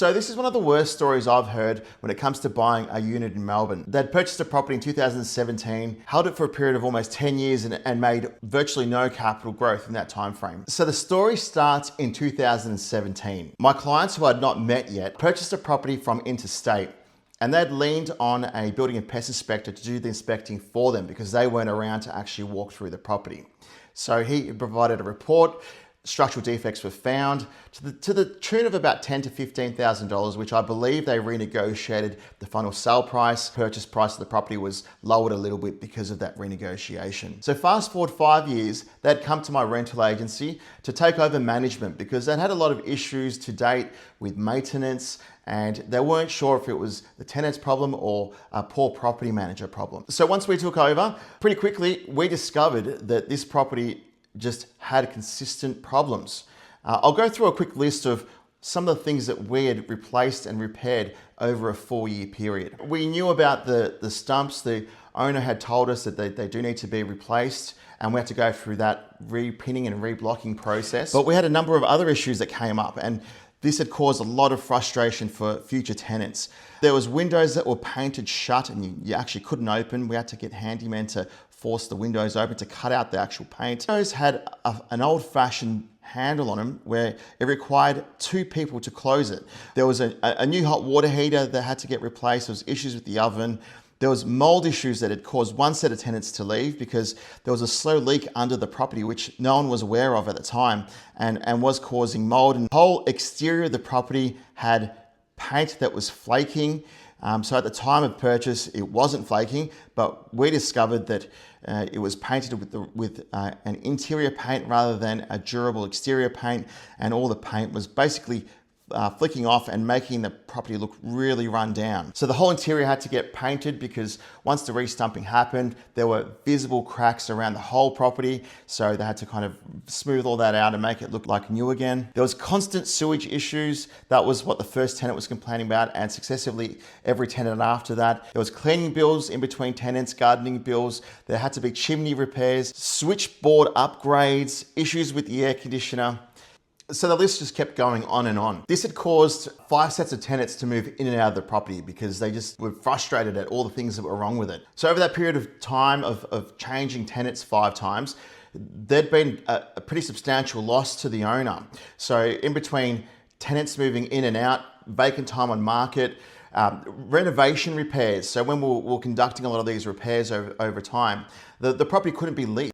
So this is one of the worst stories I've heard when it comes to buying a unit in Melbourne. They'd purchased a property in 2017, held it for a period of almost 10 years and made virtually no capital growth in that time frame. So the story starts in 2017. My clients, who I'd not met yet, purchased a property from interstate, and they'd leaned on a building and pest inspector to do the inspecting for them because they weren't around to actually walk through the property. So he provided a report. Structural defects were found to the tune of about $10,000 to $15,000, which I believe they renegotiated the final sale price. Purchase price of the property was lowered a little bit because of that renegotiation. So fast forward 5 years, they'd come to my rental agency to take over management because they'd had a lot of issues to date with maintenance, and they weren't sure if it was the tenant's problem or a poor property manager problem. So once we took over, pretty quickly, we discovered that this property just had consistent problems. I'll go through a quick list of some of the things that we had replaced and repaired over a 4-year period. We knew about the stumps. The owner had told us that they do need to be replaced, and we had to go through that re-pinning and re-blocking process. But we had a number of other issues that came up, and this had caused a lot of frustration for future tenants. There was windows that were painted shut and you actually couldn't open. We had to get handymen to force the windows open to cut out the actual paint. Windows had an old-fashioned handle on them where it required 2 people to close it. There was a new hot water heater that had to get replaced. There was issues with the oven. There was mold issues that had caused one set of tenants to leave because there was a slow leak under the property, which no one was aware of at the time, and was causing mold. And the whole exterior of the property had paint that was flaking. So at the time of purchase, it wasn't flaking, but we discovered that it was painted with an interior paint rather than a durable exterior paint, and all the paint was basically flicking off and making the property look really run down. So the whole interior had to get painted because once the re-stumping happened, there were visible cracks around the whole property. So they had to kind of smooth all that out and make it look like new again. There was constant sewage issues. That was what the first tenant was complaining about, and successively every tenant after that. There was cleaning bills in between tenants, gardening bills. There had to be chimney repairs, switchboard upgrades, issues with the air conditioner. So the list just kept going on and on. This had caused 5 sets of tenants to move in and out of the property because they just were frustrated at all the things that were wrong with it. So over that period of time of changing tenants 5 times, there'd been a pretty substantial loss to the owner. So in between tenants moving in and out, vacant time on market, renovation repairs. So when we were conducting a lot of these repairs over time, the property couldn't be leased.